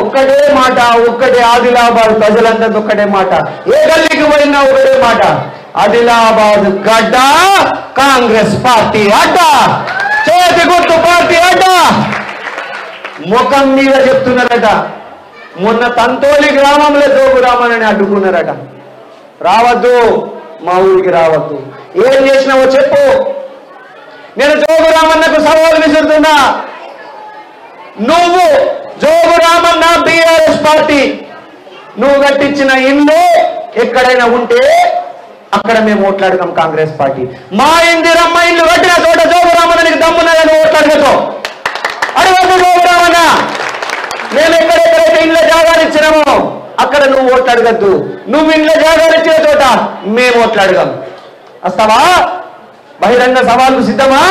ఒక్కటే మాట, ఒక్కటే ఆదిలాబాద్ ప్రజలందరికీ ఒక్కటే మాట, ఏ గల్లీకి పోయినా ఒకటే మాట, ఆదిలాబాద్ గడ్డ కాంగ్రెస్ పార్టీ అడ్డ, చేతి గుర్తు పార్టీ అడ్డ. ముఖం మీద చెప్తున్నారట. మొన్న తంతోలి గ్రామంలో జోగురామన్నని అడ్డుకున్నారట. రావద్దు, మా ఊరికి రావద్దు. ఏం చేసినావో చెప్పు. నేను జోగురామన్నకు సవాల్ విసురుతున్నా. నువ్వు జోగురామన్న బీఆర్ఎస్ పార్టీ, నువ్వు కట్టించిన ఇల్లు ఎక్కడైనా ఉంటే అక్కడ మేము ఓట్లాడతాం కాంగ్రెస్ పార్టీ. మా ఇందిరమ్మ ఇల్లు కట్టిన చోట జోగురామన్నకి దమ్మున్నదని ఓట్లాడగతో అడగద్దు జోగురామన్న. మేము ఎక్కడెక్కడైతే ఇళ్ళ జాగాలు ఇచ్చినామో అక్కడ నువ్వు ఓట్లాడగద్దు. నువ్వు ఇళ్ళ జాగాలు ఇచ్చిన చోట మేము ఓట్లాడగం. వస్తావా? బహిరంగ సవాళ్ళు సిద్ధమా?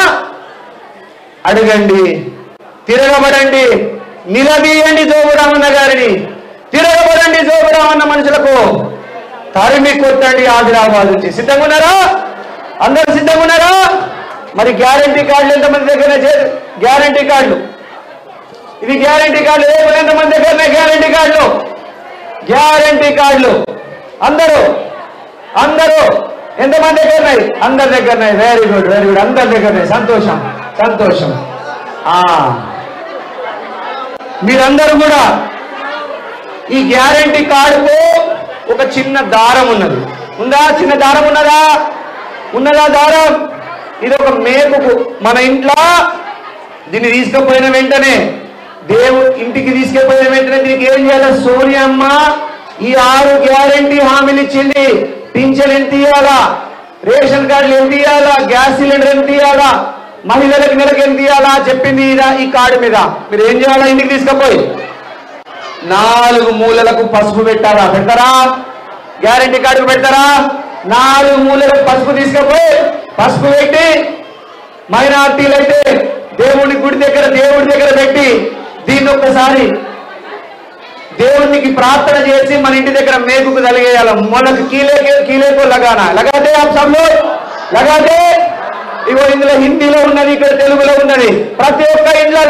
అడగండి, తిరగబడండి, నిలదీయండి జోగురామన్న గారిని, తిరగబడండి జోగురామన్న మనుషులకు, తరిమి కొట్టండి ఆదిలాబాద్ నుంచి. సిద్ధంగా ఉన్నారా? అందరూ సిద్ధంగా ఉన్నారా? మరి గ్యారంటీ కార్డులు ఎంతమంది దగ్గర? గ్యారంటీ కార్డులు, ఇవి గ్యారంటీ కార్డులు. రేపు ఎంతమంది దగ్గర గ్యారంటీ కార్డులు? అందరూ ఎంతమంది దగ్గర? అందరి దగ్గర. వెరీ గుడ్, అందరి దగ్గర. సంతోషం. మీరందరూ కూడా ఈ గ్యారంటీ కార్డుకు ఒక చిన్న దారం ఉన్నది. ఉందా? చిన్న దారం ఉన్నదా? ఉన్నదా దారం? ఇది ఒక మేకుకు మన ఇంట్లో దీన్ని తీసుకుపోయిన వెంటనే దేవుడు ఇంటికి తీసుకుపోయిన వెంటనే దీనికి ఏం చేయాలి? సోనియమ్మ ఈ 6 గ్యారెంటీ హామీలు ఇచ్చింది. పింఛన్ ఎంత ఇవ్వాలా, రేషన్ కార్డులు ఎంత ఇవ్వాలా, గ్యాస్ సిలిండర్ ఎంత ఇవ్వాలా, మహిళలకు నెలకు ఎంత ఇవ్వాలా చెప్పింది ఈ కార్డు మీద. మీరు ఏం చేయాలా? ఇంటికి తీసుకుపోయి 4 మూలలకు పసుపు పెట్టారా? పెడతారా? గ్యారెంటీ కార్డు పెడతారా? 4 మూలలకు పసుపు తీసుకుపోయి పసుపు పెట్టి మైనార్టీలు అయితే దేవుడి గుడి దగ్గర దేవుడి దగ్గర పెట్టి దీన్ని ఒక్కసారి దేవునికి ప్రార్థన చేసి మన ఇంటి దగ్గర మేకుకు తలిగేయాలి. మనకు కీలేకో లగానా లగాతే ఆప్ సబ్ లోగ్ లగాతే. ఇగో ఇందులో హిందీలో ఉన్నది, ఇక్కడ తెలుగులో ఉన్నది. ప్రతి ఒక్క ఇంట్లో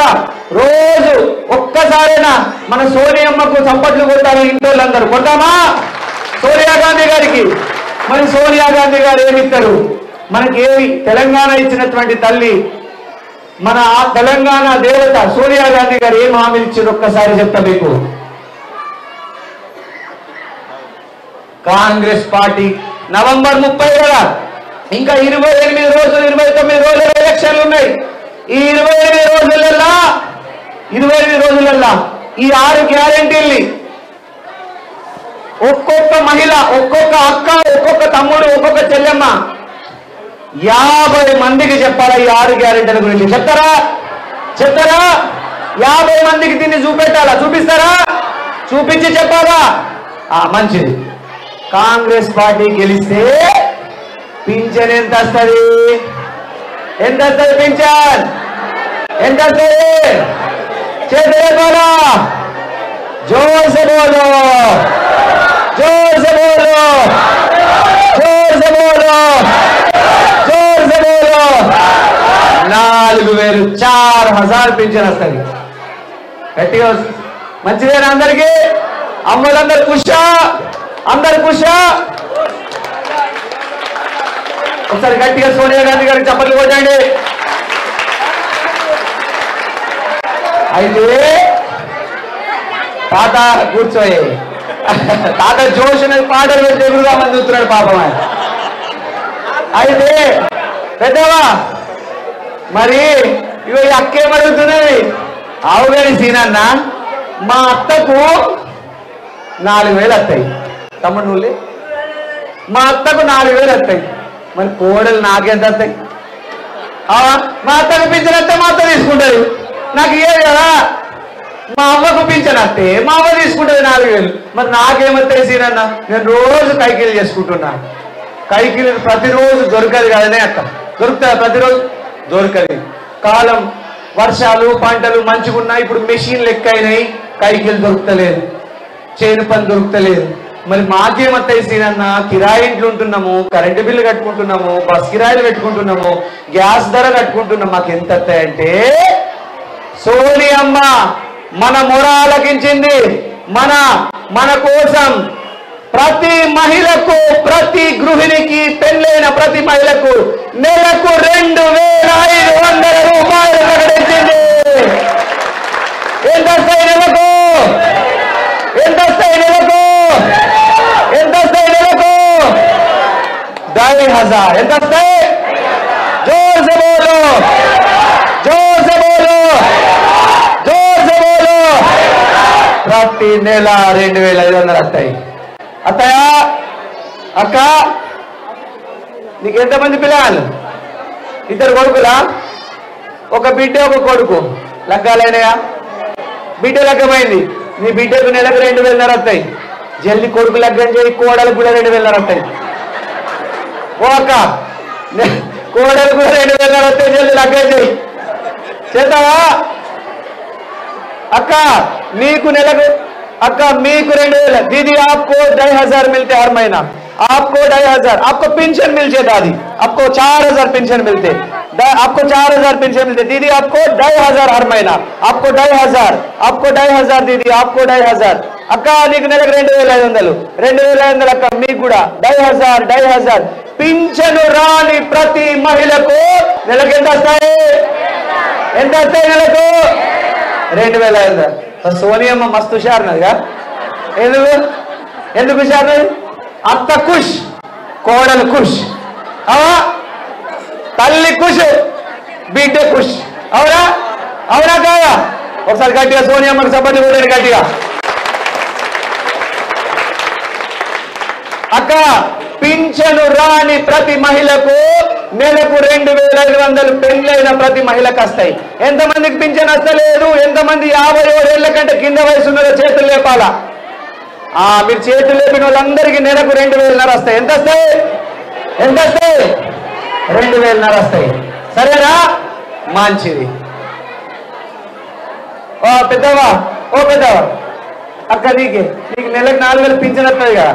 రోజు ఒక్కసారైనా మన సోనియమ్మకు చప్పట్లు కొట్టాలి ఇంటోళ్ళందరూ. కొడతామా? సోనియా గాంధీ గారికి. మరి సోనియా గాంధీ గారు ఏమిస్తారు మనకి? ఏమి తెలంగాణ ఇచ్చినటువంటి తల్లి, మన తెలంగాణ దేవత సోనియా గాంధీ గారు ఏం హామీలు ఇచ్చారు ఒక్కసారి చెప్తా మీకు. కాంగ్రెస్ పార్టీ నవంబర్ 30 కదా, ఇంకా 28 రోజులు 29 రోజుల ఎలక్షన్లు ఉన్నాయి. ఈ 28 రోజులల్లా ఈ 6 గ్యారెంటీల్ని ఒక్కొక్క మహిళ, ఒక్కొక్క అక్క, ఒక్కొక్క తమ్ముడు, ఒక్కొక్క చెల్లెమ్మ 50 మందికి చెప్పాలా ఈ 6 గ్యారెంటీల గురించి? చెప్తారా? 50 మందికి దీన్ని చూపెట్టాలా? చూపిస్తారా? చూపించి చెప్పాలా? మంచిది. కాంగ్రెస్ పార్టీ గెలిస్తే పింఛన్ ఎంత వస్తుంది? ఎంత వస్తుంది పింఛన్? ఎంత వస్తుంది? చేతులు బోలో, జోర్ సే బోలో, జోర్ సే బోలో, జోర్ సే బోలో, జోర్ సే బోలో. 4000 4000 పింఛన్ వస్తుంది. గట్టిగా మంచిదేనా అందరికి? అమ్మలందరూ ఖుషా? అందరు ఖుషా? ఒకసారి గట్టిగా సోనియా గాంధీ గారికి చప్పట్లు కొట్టండి. అయితే తాత కూర్చోయి, తాత జోష్ అనేది పాటలు పెట్టి ఎదురుగా మంది చూస్తున్నాడు పాపం. అయితే పెద్దవా మరి ఇగో ఈ అక్కేమడుగుతున్నది? ఆవుగాని సీనన్న మా అత్తకు 4000 వస్తాయి. తమ్ముడు నువ్వులే, మా అత్తకు 4000 వస్తాయి. మరి కోడలు నాకెంత వస్తాయి? మా అత్తకు పింఛన్ వస్తే మా అత్త తీసుకుంటుంది, నాకు ఇయ్యదు కదా. మా అమ్మకు పింఛన్ వస్తే మా అమ్మ తీసుకుంటుంది 4000. మరి నాకేమొస్తాయి సీనన్న? నేను రోజు కైకిలు చేసుకుంటున్నా. కైకిలు ప్రతిరోజు దొరకదు కదనే అక్క. దొరుకుతుంది ప్రతిరోజు? దొరకదు. కాలం వర్షాలు పంటలు మంచిగా ఉన్నాయి. ఇప్పుడు మెషిన్లు ఎక్కువైనాయి, కైకిలు దొరుకుతలేదు, చేను పని దొరుకుతలేదు. మరి మాకేమత్తాయి సీనన్న? కిరాయి ఇంట్లో ఉంటున్నాము, కరెంటు బిల్లు కట్టుకుంటున్నాము, బస్ కిరాయిలు పెట్టుకుంటున్నాము, గ్యాస్ ధర కట్టుకుంటున్నాం. మాకు ఎంత వస్తాయంటే సోనియమ్మ మన మొర ఆలకించింది. మన కోసం ప్రతి మహిళకు, ప్రతి గృహిణికి, పెళ్ళైన ప్రతి మహిళకు నెలకు 2500 రూపాయలు ప్రకటించింది. ఎంత వస్తాయి నెలకు? ఎంత వస్తాయి నెలకు? ఎంత వస్తాయి నెలకు? 2500. ఎంత వస్తాయి? జోర్ సే బోలో, జోర్ సే బోలో, జోర్ సే బోలో. ప్రతి నెల 2500 వస్తాయి. అత్తయ్య అక్క నీకు ఎంతమంది పిల్లలు? 2 కొడుకులా? ఒక బిడ్డ ఒక కొడుకు. లగ్గాలైనయా? బిడ్డ లగ్గమైంది. నీ బిడ్డకు నెలకు 2000 వస్తాయి. జల్ది కొడుకు లగ్గం చేయి, కోడలకు కూడా 2000 వస్తాయి. ఓ అక్క కోడలకు కూడా 2000 వస్తాయి, జల్ది లగ్గం చేయి. చేస్తావా అక్క? నీకు నెలకు अक्का मीक 2000 दीदी आपको 2500 मिलते हर महीना, आपको 2500 आपको पेंशन मिलते, दादी आपको 4000 पेंशन मिलते, आपको 4000 पेंशन मिलते, दीदी आपको 2500 हर महीना, आपको 2500 दीदी आपको 2500 अक्का नीक నెలకు 2500 అక్క మీకు కూడా 2500 పింఛను రాని ప్రతి మహిళకు నెలకు ఎంత వస్తాయి? నెలకు 2500. సోనియమ్మ మస్తు హుషారున్నదిగా. ఎందుకు హుషారున్నది? అత్త ఖుష్, కోడలు ఖుష్. అవా తల్లి ఖుష్ బిడ్డ ఖుష్. అవునా అవునా కాదా? ఒకసారి గట్టిగా సోనియమ్మకి చప్పట్లు కొట్టండి గట్టిగా. అక్క పింఛను రాని ప్రతి మహిళకు నెలకు 2,500 పెళ్ళైన ప్రతి మహిళకు వస్తాయి. ఎంతమందికి పింఛన్ వస్తలేదు? ఎంతమంది 57 ఏళ్ల కంటే కింద వయసు ఉన్నదో చేతులు లేపాలా? మీరు చేతులు లేపిన వాళ్ళందరికీ నెలకు 2,500 వస్తాయి. ఎంత వస్తాయి? ఎంత వస్తాయి? 2,500 వస్తాయి. సరేనా? మంచిది. పెద్దవా అక్క నీకు నెలకు 4,000 పింఛన్ వస్తుంది కదా.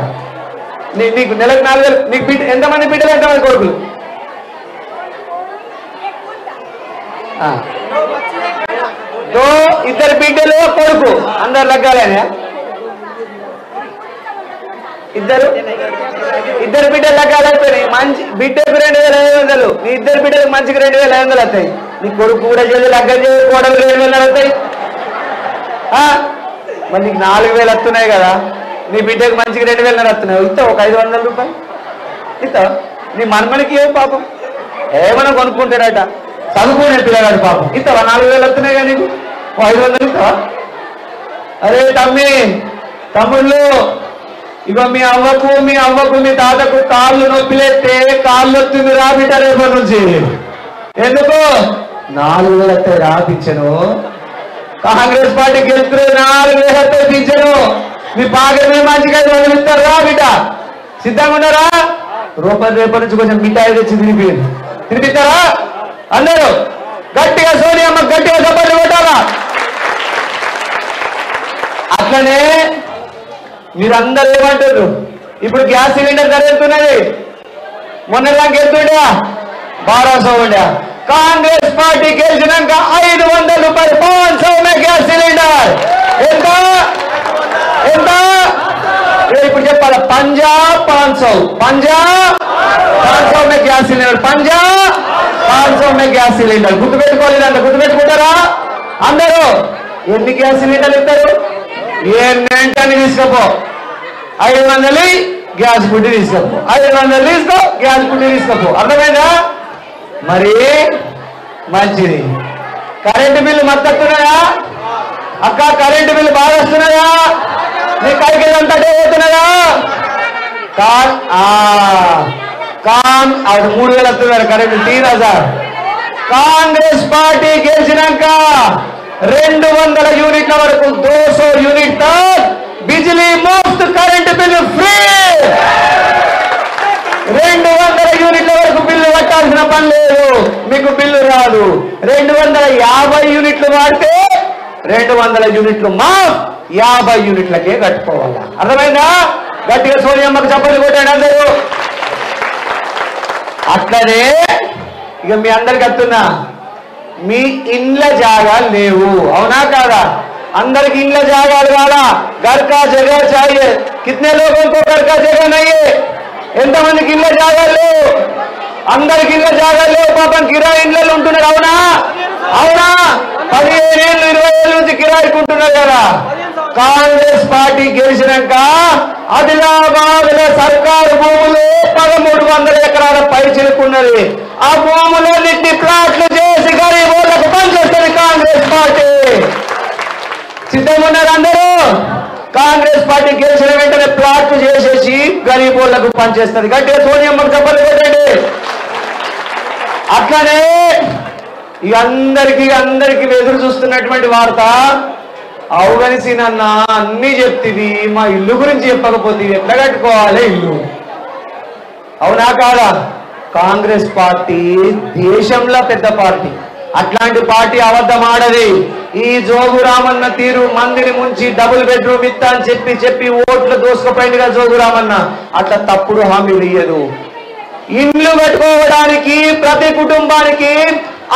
నీకు నెలకు 4,000. నీకు బిడ్డ ఎంతమంది బిడ్డలు, ఎంతమంది కొడుకులు? ఇద్దరు బిడ్డలు కొడుకు అందరు లగ్గాలేనా? ఇద్దరు బిడ్డలు లగ్గాలైపోయినాయి. మంచి బిడ్డకు 2,500. నీ ఇద్దరు బిడ్డలకు మంచికి 2,500 వస్తాయి. నీ కొడుకు కూడా చేసి లగ్గం చేసి కోడలు 2,500 వస్తాయి. మరి నీకు 4,000 వస్తున్నాయి కదా. నీ బిడ్డకు మంచికి 2,500 వస్తున్నాయి. ఇస్తావు ఒక 500 రూపాయలు ఇస్తావు. నీ మనమనికి ఏం పాపం ఏమైనా కొనుక్కుంటాడట, చదువుకునే పిల్లగాడు పాపం. ఇస్తావా? 4,000 వస్తున్నాయి కదా నీకు, 500 ఇస్తావా? అరే తమ్ముళ్ళు, ఇక మీ అవ్వకు మీ తాతకు కాళ్ళు నొప్పిలేస్తే కాళ్ళు వస్తుంది రాబిట రేపటి నుంచి. ఎందుకు? 4,000 వస్తే రాపించను. కాంగ్రెస్ పార్టీ గెలుస్తే 4,000 వస్తే పింఛను. మీ పాకమే మంచిగా 500 ఇస్తారు రాబిట. సిద్ధంగా ఉన్నారా? రేపటి నుంచి కొంచెం మిఠాయి తెచ్చి తినిపిస్తారా? అందరూ గట్టిగా సోనియమ్మ గట్టిగా చప్పట్లు కొట్టాలా? అట్లనే మీరందరూ ఏమంటారు? ఇప్పుడు గ్యాస్ సిలిండర్ ధర ఎంతున్నది? మొన్నదానికి ఎంతుండా? 1200 ఉండా. కాంగ్రెస్ పార్టీ గెలిచినాక 500 రూపాయలు 500 మే గ్యాస్ సిలిండర్. ఎంత? ఇప్పుడు చెప్పాలి. 500 మే గ్యాస్ సిలిండర్. 500 మే గ్యాస్ సిలిండర్. గుర్తుపెట్టుకోలేదంట. గుర్తుపెట్టుకుంటారా అందరూ? ఎన్ని గ్యాస్ సిలిండర్లు ఇస్తారు? ఏంటని తీసుకపో. 500 గ్యాస్ బుడ్డి తీసుకపో. 500 తీసుకో, గ్యాస్ బుడ్డి తీసుకపో. అర్థమైందా? మరి మంచిది. కరెంటు బిల్లు మద్దతున్నాయా అక్క? కరెంటు బిల్లు బాగా వస్తున్నాయా? నీ కైకిలంతా పోతున్నాయా? అది 3,000 వస్తున్నారు కరెంటు. 3,000. కాంగ్రెస్ పార్టీ గెలిచినాక 200 యూనిట్ల వరకు 200 యూనిట్ तक బిజిలీ ముఫ్త్, కరెంటు బిల్లు ఫ్రీ. 200 యూనిట్ల వరకు బిల్లు కట్టాల్సిన పని లేదు, మీకు బిల్లు రాదు. 250 యూనిట్లు వాడితే 200 యూనిట్లు మాఫ్, 50 యూనిట్లకే కట్టుకోవాలా. అర్థమైందా? గట్టిగా సోనియమ్మకు చప్పట్లు కొట్టాడు అందరూ. అట్లనే ఇక మీ అందరికి వస్తున్నా, మీ ఇండ్ల జాగాలు లేవు. అవునా కాదా? अंदर की इंड्ला जागा वाला घर का जगह चाहिए. कितने लोगों को घर का जगह नहीं है? ఎంత మందికి ఇళ్ళ జాగాలు లేవు? అందరికి ఇళ్ళ జాగాలు లేవు. పాపం కిరాయి ఇళ్ళలు ఉంటున్నారు. అవునా అవునా? 15 ఏళ్ళు 20 ఏళ్ళ నుంచి కిరాయికుంటున్నారు కదా. కాంగ్రెస్ పార్టీ గెలిచినాక ఆదిలాబాద్ లో సర్కారు భూములు 1300 ఎకరాల పై చిలుకున్నది. ఆ భూములన్నింటినీ ప్లాట్లు చేసి గరీబోళ్లకు పనిచేస్తుంది కాంగ్రెస్ పార్టీ. సిద్ధంగా ఉన్నారు అందరూ? కాంగ్రెస్ పార్టీ గెలిచిన వెంటనే ప్లాట్లు చేసేసి గరీబోళ్లకు పనిచేస్తుంది. గట్టిగా సోనియమ్మకు చప్పట్లు కొట్టండి. అట్లనే ఈ అందరికి ఎదురు చూస్తున్నటువంటి వార్త, అవుగనిసినన్న అన్ని చెప్తివి, మా ఇల్లు గురించి చెప్పకపోతే ఎట్లా కట్టుకోవాలి ఇల్లు? అవునా కాదా? కాంగ్రెస్ పార్టీ దేశంలో పెద్ద పార్టీ. అట్లాంటి పార్టీ అబద్ధం ఆడది. ఈ జోగు రామన్న తీరు మందిని ముంచి డబుల్ బెడ్రూమ్ ఇస్తా అని చెప్పి ఓట్లు దోసుకుపోయిందిగా జోగు రామన్న. అట్లా తప్పుడు హామీలు ఇయ్యదు. ఇండ్లు కట్టుకోవడానికి ప్రతి కుటుంబానికి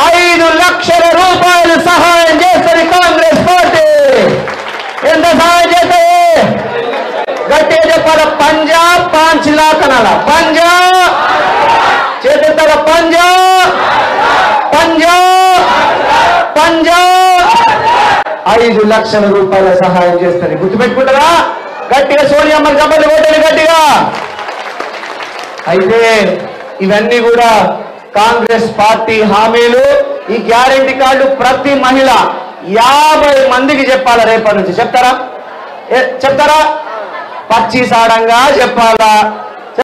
5 లక్షల రూపాయలు సహాయం చేస్తుంది కాంగ్రెస్ పార్టీ. ఎంత సహాయం చేస్తుంది? గట్టిగా చెప్పాలి. పంజాబ్ 5 लाख అనాల. పంజాబ్ చేస్తారా? పంజాబ్ 5 లక్షల రూపాయల సహాయం చేస్తుంది. గుర్తుపెట్టుకుంటారా? గట్టిగా సోనియమ్మకి చప్పట్లు కొట్టండి గట్టిగా. అయితే ఇవన్నీ కూడా కాంగ్రెస్ పార్టీ హామీలు ఈ గ్యారెంటీ కార్డు ప్రతి మహిళ 50 మందికి చెప్పాలా రేపటి నుంచి చెప్తారా చెప్తారా పచ్చిసాడంగా చెప్పాలా